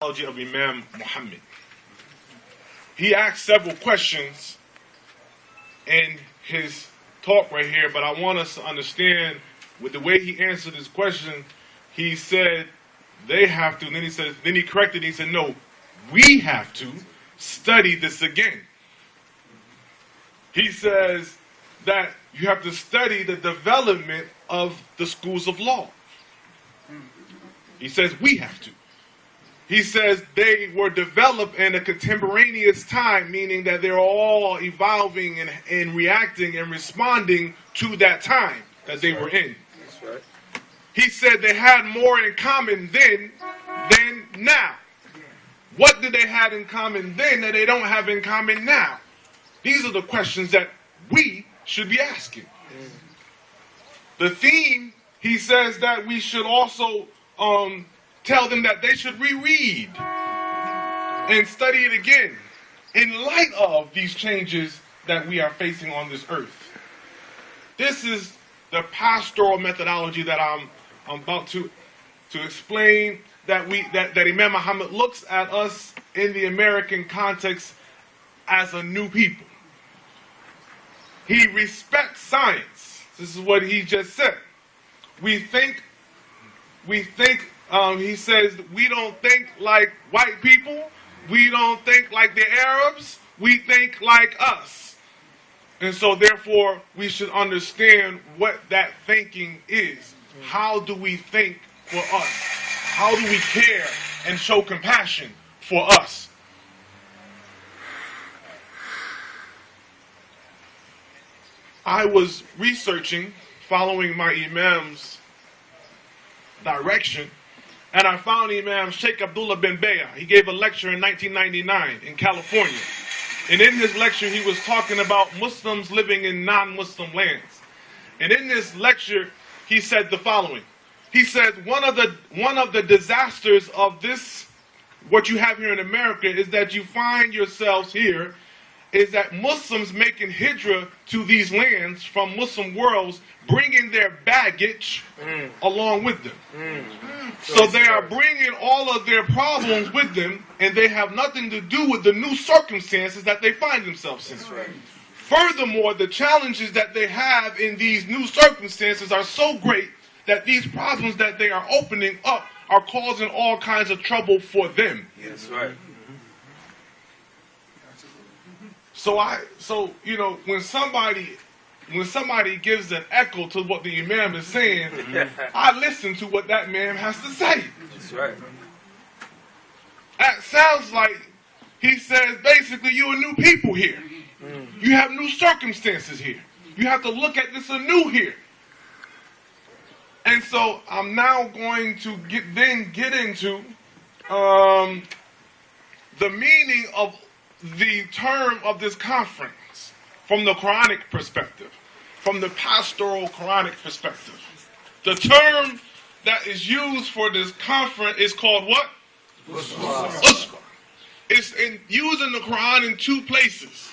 Of Imam Muhammad. He asked several questions in his talk right here, but I want us to understand with the way he answered his question, he said they have to, and then he corrected, he said, no, we have to study this again. He says that you have to study the development of the schools of law. He says we have to. He says they were developed in a contemporaneous time, meaning that they're all evolving and reacting and responding to that time that they were in. That's right. He said they had more in common then than now. What did they have in common then that they don't have in common now? These are the questions that we should be asking. The theme, he says that we should also tell them that they should reread and study it again in light of these changes that we are facing on this earth. This is the pastoral methodology that I'm about to explain, that Imam Muhammad looks at us in the American context as a new people. He respects science. This is what he just said. He says, we don't think like white people. We don't think like the Arabs. We think like us. And so therefore, we should understand what that thinking is. How do we think for us? How do we care and show compassion for us? I was researching, following my Imam's direction, and I found Imam Sheikh Abdullah bin Bayah. He gave a lecture in 1999 in California. And in his lecture, he was talking about Muslims living in non-Muslim lands. And in this lecture, he said the following. He said, one of the disasters of this, what you have here in America, is that you find yourselves here, is that Muslims making hijrah to these lands from Muslim worlds, bringing their baggage along with them. So they are bringing all of their problems with them, and they have nothing to do with the new circumstances that they find themselves in. Right. Furthermore, the challenges that they have in these new circumstances are so great that these problems that they are opening up are causing all kinds of trouble for them. That's right. So when somebody gives an echo to what the Imam is saying, I listen to what that man has to say. That's right. That sounds like he says basically you're a new people here. You have new circumstances here. You have to look at this anew here. And so I'm now going to get into the meaning of the term of this conference from the Quranic perspective, from the pastoral Quranic perspective. The term that is used for this conference is called what? Uswah. It's used in the Quran in two places.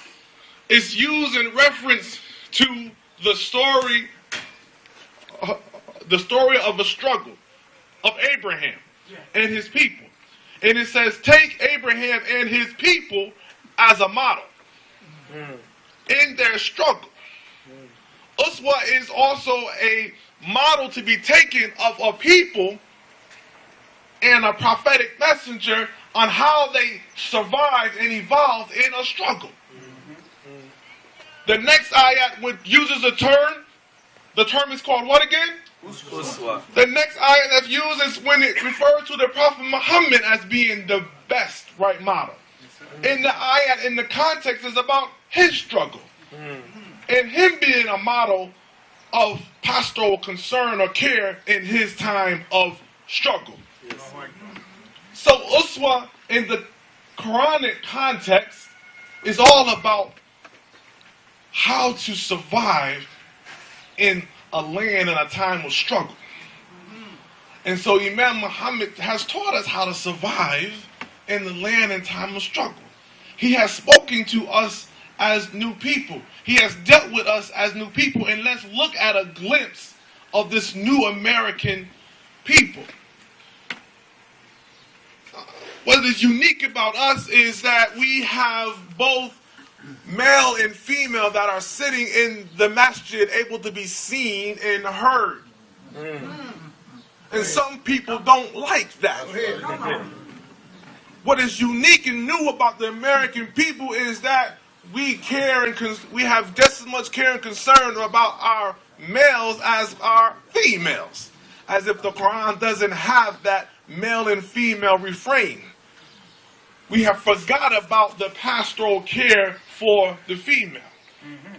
It's used in reference to the story of the struggle of Abraham and his people. And it says, take Abraham and his people as a model in their struggle. Uswah is also a model to be taken of a people and a prophetic messenger on how they survived and evolved in a struggle. The next ayat uses a term. The term is called what again? Uswah. The next ayat that's used is when it refers to the Prophet Muhammad as being the best right model. In the ayat, in the context, is about his struggle. And him being a model of pastoral concern or care in his time of struggle. Yes. So Uswah in the Quranic context is all about how to survive in a land and a time of struggle. And so Imam Muhammad has taught us how to survive in the land and time of struggle. He has spoken to us as new people. He has dealt with us as new people. And let's look at a glimpse of this new American people. What is unique about us is that we have both male and female that are sitting in the masjid able to be seen and heard. And some people don't like that. What is unique and new about the American people is that we care and we have just as much care and concern about our males as our females. As if the Quran doesn't have that male and female refrain. We have forgot about the pastoral care for the female.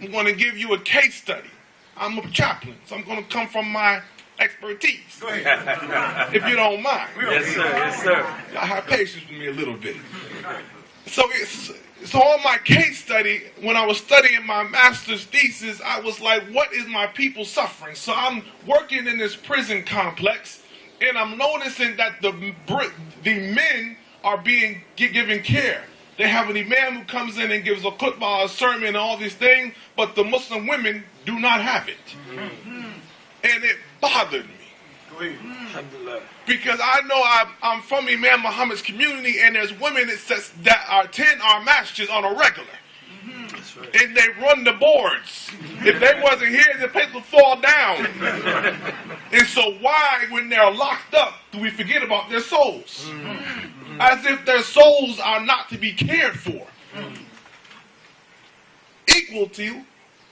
I'm going to give you a case study. I'm a chaplain, so I'm going to come from my expertise. Go ahead. If you don't mind. Yes, sir. Yes, sir. Y'all have patience with me a little bit. So on my case study, when I was studying my master's thesis, I was like, what is my people suffering? So I'm working in this prison complex, and I'm noticing that the men are being given care. They have an imam who comes in and gives a khutbah, a sermon, and all these things, but the Muslim women do not have it. And it bothered me. Because I know I'm from Imam Muhammad's community, and there's women that attend our masjids on a regular. Right. And they run the boards. If they wasn't here, the place would fall down. And so why, when they're locked up, do we forget about their souls? As if their souls are not to be cared for. Equal to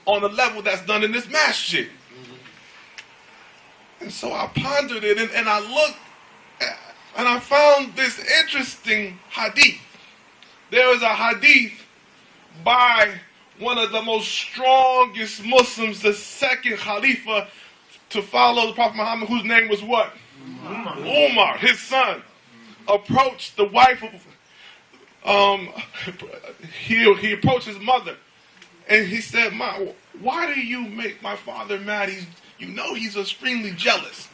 on the level that's done in this masjid. And so I pondered it, and I looked, and I found this interesting hadith. There is a hadith by one of the most strongest Muslims, the second Khalifa to follow the Prophet Muhammad, whose name was what? Umar, his son, approached the wife of, he approached his mother, and he said, "Ma, why do you make my father mad? You know he's extremely jealous.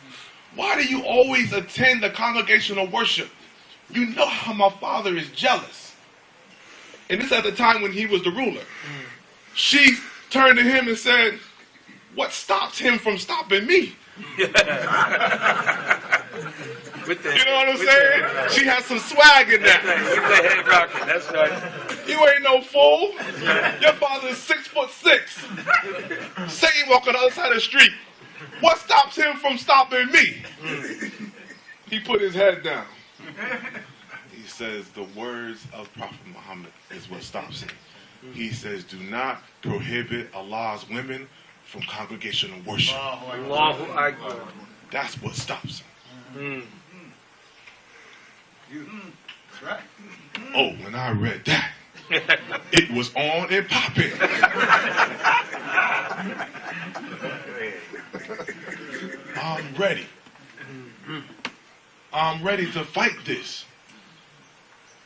Why do you always attend the congregational worship? You know how my father is jealous." And this at the time when he was the ruler. She turned to him and said, "What stops him from stopping me?" You know what I'm saying? She has some swag in that. With the head rocking, that's right. You ain't no fool. Your father is 6'6". Say he walk on the other side of the street. What stops him from stopping me? He put his head down. He says the words of Prophet Muhammad is what stops him. He says, do not prohibit Allah's women from congregational worship. Allahu Akbar. That's what stops him. That's right. Oh, when I read that, it was on and popping. I'm ready. I'm ready to fight this.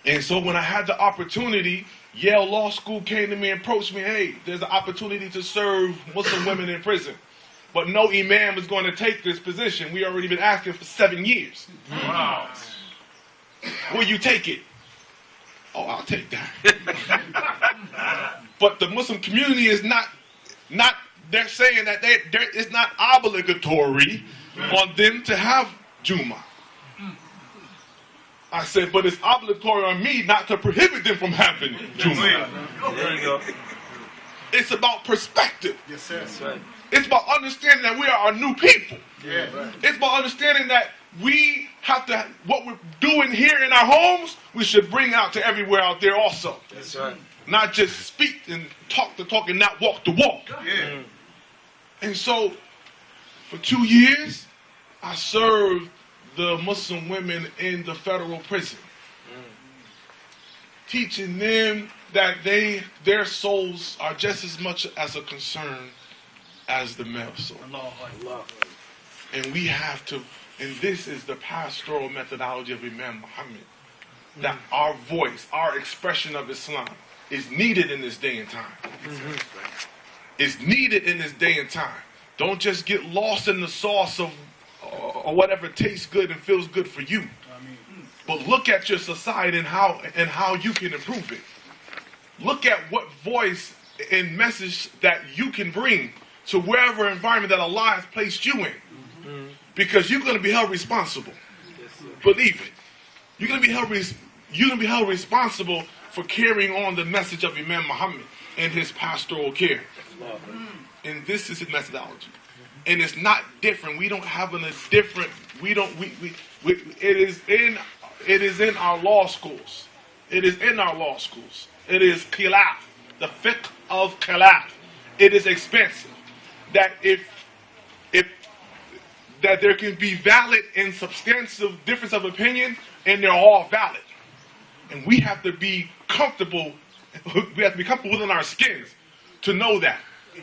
And so when I had the opportunity, Yale Law School came to me and approached me, hey, there's an opportunity to serve Muslim women in prison. But no imam is going to take this position. We already been asking for 7 years. Wow. Will you take it? Oh, I'll take that. But the Muslim community is not they're saying that it's not obligatory on them to have Juma. I said, but it's obligatory on me not to prohibit them from having Juma. There you go. It's about perspective. Yes, sir. That's right. It's about understanding that we are a new people. Yeah. Right. It's about understanding that we have to, what we're doing here in our homes, we should bring out to everywhere out there also. That's right. Not just speak and talk the talk and not walk the walk. Yeah. And so, for 2 years, I served the Muslim women in the federal prison. Teaching them that their souls are just as much as a concern as the male soul. And we have to, and this is the pastoral methodology of Imam Muhammad, that our voice, our expression of Islam is needed in this day and time. It's needed in this day and time. Don't just get lost in the sauce of or whatever tastes good and feels good for you. But look at your society and how you can improve it. Look at what voice and message that you can bring to wherever environment that Allah has placed you in. Because you're going to be held responsible. Believe it. You're going to be held you're going to be held responsible for carrying on the message of Imam Muhammad and his pastoral care. And this is his methodology. And it's not different. We don't have a different, it is in our law schools. It is in our law schools. It is khilaf, the fiqh of khilaf. It is expensive. That that there can be valid and substantial difference of opinion, and they're all valid. And we have to be comfortable. We have to be comfortable within our skins to know that,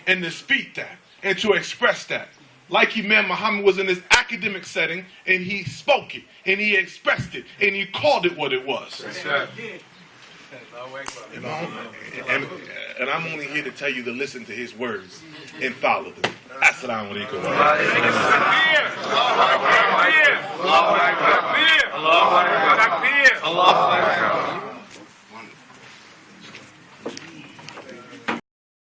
and to speak that, and to express that. Like Imam Muhammad was in this academic setting, and he spoke it, and he expressed it, and he called it what it was. That's right. And I'm only here to tell you to listen to his words and follow them. Assalamu alaikum. Allah Akbar.